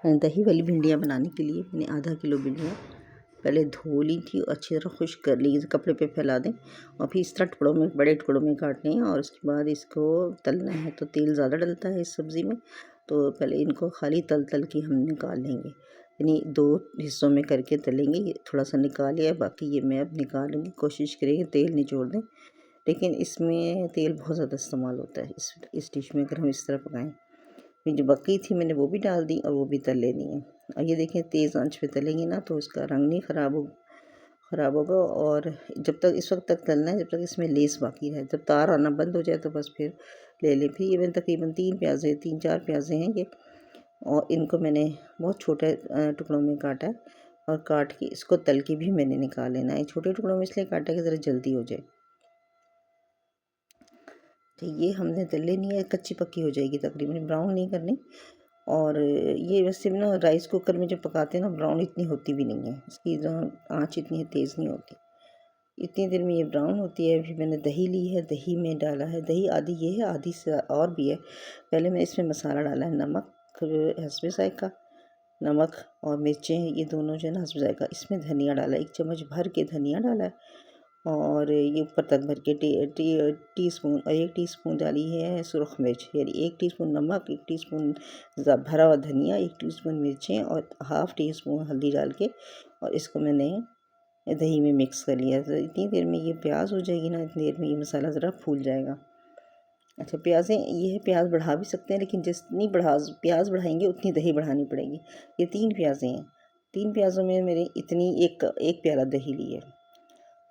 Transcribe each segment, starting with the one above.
दही वाली भिंडियाँ बनाने के लिए मैंने आधा किलो भिंडियाँ पहले धो ली थी और अच्छी तरह खुश्क कर ली, कपड़े पे फैला दें और फिर इस तरह टुकड़ों में, बड़े टुकड़ों में काटने हैं। और उसके बाद इसको तलना है, तो तेल ज़्यादा डलता है इस सब्ज़ी में, तो पहले इनको खाली तल के हम निकाल लेंगे, यानी 2 हिस्सों में करके तलेंगे। ये थोड़ा सा निकाल लिया, बाकी ये मैं अब निकालूँगी। कोशिश करेंगे तेल निचोड़ दें, लेकिन इसमें तेल बहुत ज़्यादा इस्तेमाल होता है इस डिश में अगर हम इस तरह पकाएँ। फिर जो बकरी थी मैंने वो भी डाल दी और वो भी तल लेनी है। और ये देखें, तेज़ आंच पे तलेंगी ना तो इसका रंग नहीं ख़राब होगा। और जब तक इस वक्त तक तलना है जब तक इसमें लेस बाकी रहे। जब तार आना बंद हो जाए तो बस फिर ले लें। फिर ये मैंने तकरीबन 3-4 प्याज़े हैं ये, और इनको मैंने बहुत छोटे टुकड़ों में काटा है और काट के इसको तल के भी मैंने निकाल लेना है। छोटे टुकड़ों में इसलिए काटा कि ज़रा जल्दी हो जाए। तो ये हमने तल लेनी है, कच्ची पक्की हो जाएगी तकरीबन, ब्राउन नहीं करनी। और ये वैसे ना राइस कुकर में जब पकाते हैं ना ब्राउन इतनी होती भी नहीं है, इसकी आँच इतनी तेज़ नहीं होती। इतनी देर में ये ब्राउन होती है। फिर मैंने दही ली है, दही में डाला है, दही आधी ये है, आधी से और भी है। पहले मैं इसमें मसाला डाला है, नमक हस्बे ज़ायक़ा, नमक और मिर्चें ये दोनों जो है ना हस्बे ज़ायक़ा। इसमें धनिया डाला, 1 चम्मच भर के धनिया डाला है। और ये ऊपर तक भर के टीस्पून और 1 टीस्पून डाली है सुरख मिर्च, यानी 1 टीस्पून नमक, 1 टीस्पून भरा हुआ धनिया, 1 टीस्पून मिर्चें और हाफ़ टीस्पून हल्दी डाल के और इसको मैंने दही में मिक्स कर लिया। तो इतनी देर में ये प्याज हो जाएगी ना, इतनी देर में ये मसाला ज़रा फूल जाएगा। अच्छा, प्याज़ें ये है, प्याज बढ़ा भी सकते हैं, लेकिन जितनी प्याज बढ़ाएंगे उतनी दही बढ़ानी पड़ेगी। ये 3 प्याज़ें हैं, 3 प्याज़ों में मेरे इतनी एक प्याला दही ली है।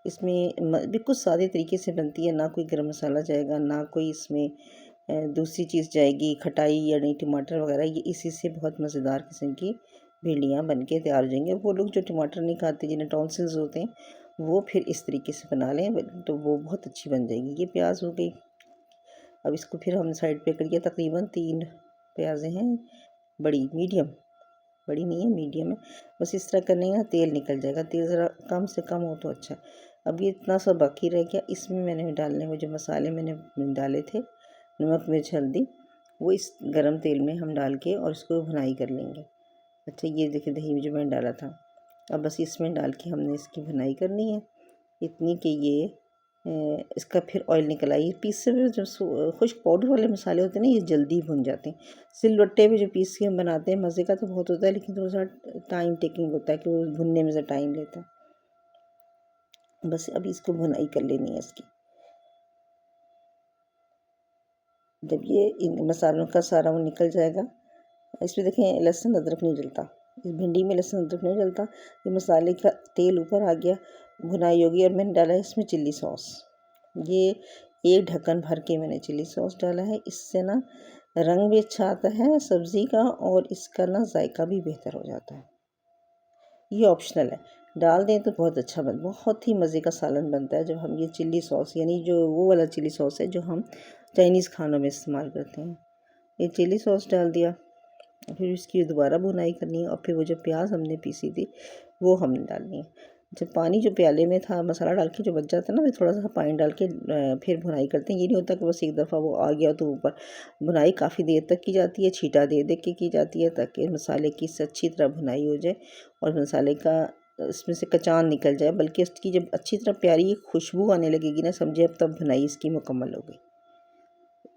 इसमें बिल्कुल सादे तरीके से बनती है, ना कोई गरम मसाला जाएगा, ना कोई इसमें दूसरी चीज़ जाएगी, खटाई या नहीं टमाटर वगैरह। ये इसी से बहुत मज़ेदार किस्म की भिंडियाँ बन के तैयार हो जाएंगे। वो लोग जो टमाटर नहीं खाते, जिन्हें टॉन्सिल्स होते हैं, वो फिर इस तरीके से बना लें तो वो बहुत अच्छी बन जाएगी। ये प्याज हो गई। अब इसको फिर हमने साइड पे करिए। तकरीबन 3 प्याज़ें हैं, मीडियम, बड़ी नहीं है, मीडियम है। बस इस तरह करने का तेल निकल जाएगा, तेल ज़रा कम से कम हो तो अच्छा। अब ये इतना सा बाकी रह गया, इसमें मैंने डालने वो जो मसाले मैंने डाले थे, नमक मिर्च हल्दी, वो इस गरम तेल में हम डाल के और इसको भुनाई कर लेंगे। अच्छा, ये देखिए दही में जो मैंने डाला था, अब बस इसमें डाल के हमने इसकी भुनाई करनी है इतनी कि ये इसका फिर ऑयल निकल आए। पीसे हुए जो खुश्क पाउडर वाले मसाले होते हैं ना, ये जल्दी भुन जाते हैं। सिलबट्टे पे जो पीस के हम बनाते हैं मज़े का तो बहुत होता है, लेकिन थोड़ा सा टाइम टेकिंग होता है कि वो भुनने में ज़रा टाइम लेता है। बस अभी इसको भुनाई कर लेनी है इसकी। जब ये इन मसालों का सारा वो निकल जाएगा, इसमें देखें लहसुन अदरक नहीं डलता, इस भिंडी में लहसुन अदरक नहीं डलता। ये मसाले का तेल ऊपर आ गया, भुनाई होगी। और मैंने डाला है इसमें चिल्ली सॉस, ये 1 ढक्कन भर के मैंने चिल्ली सॉस डाला है। इससे ना रंग भी अच्छा आता है सब्ज़ी का और इसका ना जायका भी बेहतर हो जाता है। ये ऑप्शनल है, डाल दें तो बहुत अच्छा बहुत ही मज़े का सालन बनता है जब हम ये चिल्ली सॉस, यानी जो वो वाला चिल्ली सॉस है जो हम चाइनीज़ खानों में इस्तेमाल करते हैं। ये चिल्ली सॉस डाल दिया, फिर इसकी दोबारा भुनाई करनी है और फिर वो जो प्याज हमने पीसी थी वो हमने डालनी है। जब पानी जो प्याले में था मसाला डाल के जो बच जाता है ना, फिर थोड़ा सा पानी डाल के फिर भुनाई करते हैं। ये नहीं होता कि बस एक दफ़ा वो आ गया तो ऊपर। भुनाई काफ़ी देर तक की जाती है, छींटा दे दे के की जाती है ताकि मसाले की अच्छी तरह भुनाई हो जाए और मसाले का इसमें से कचान निकल जाए। बल्कि इसकी जब अच्छी तरह प्यारी खुशबू आने लगेगी ना, समझे अब तब भुनाई इसकी मुकम्मल हो गई।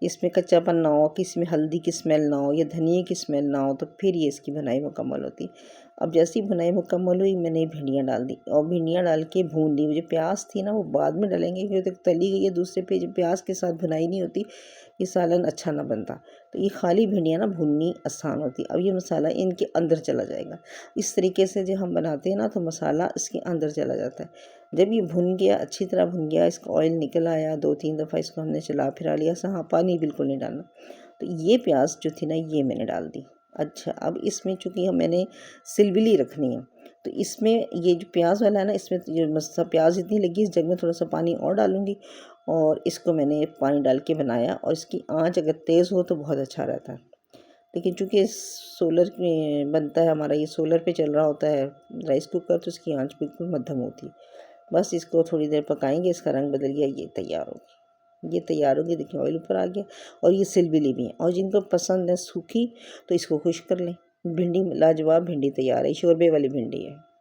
इसमें कच्चापन ना हो, कि इसमें हल्दी की स्मेल ना हो या धनिए की स्मेल ना हो, तो फिर ये इसकी भुनाई मुकम्मल होती। अब जैसी भुनाई मुकम्मल हुई मैंने भिंडियाँ डाल दी और भिंडियाँ डाल के भून ली। जो प्याज थी ना वो बाद में डालेंगे क्योंकि तो तली गई है दूसरे पे, जब प्याज के साथ भुनाई नहीं होती ये सालन अच्छा ना बनता। तो ये खाली भिंडियाँ ना भूननी आसान होती। अब ये मसाला इनके अंदर चला जाएगा। इस तरीके से जो हम बनाते हैं ना तो मसाला इसके अंदर चला जाता है। जब ये भुन गया, अच्छी तरह भुन गया, इसका ऑयल निकल आया, 2-3 दफ़ा इसको हमने चला फिरा लिया। हाँ, पानी बिल्कुल नहीं डालना। तो ये प्याज जो थी ना ये मैंने डाल दी। अच्छा, अब इसमें चूँकि मैंने सिलबिली रखनी है तो इसमें ये जो प्याज वाला है ना, इसमें जो प्याज इतनी लगी, इस जग में थोड़ा सा पानी और डालूँगी और इसको मैंने पानी डाल के बनाया। और इसकी आँच अगर तेज़ हो तो बहुत अच्छा रहता है, लेकिन चूँकि सोलर में बनता है हमारा, ये सोलर पे चल रहा होता है राइस कुकर, तो इसकी आँच बिल्कुल मध्यम होती है। बस इसको थोड़ी देर पकाएंगे, इसका रंग बदल गया, ये तैयार होगी। ये तैयार होगी, देखिए ऑयल ऊपर आ गया और ये सिलबिली भी है। और जिनको पसंद है सूखी तो इसको खुश्क कर लें, भिंडी लाजवाब भिंडी तैयार है, शोरबे वाली भिंडी है।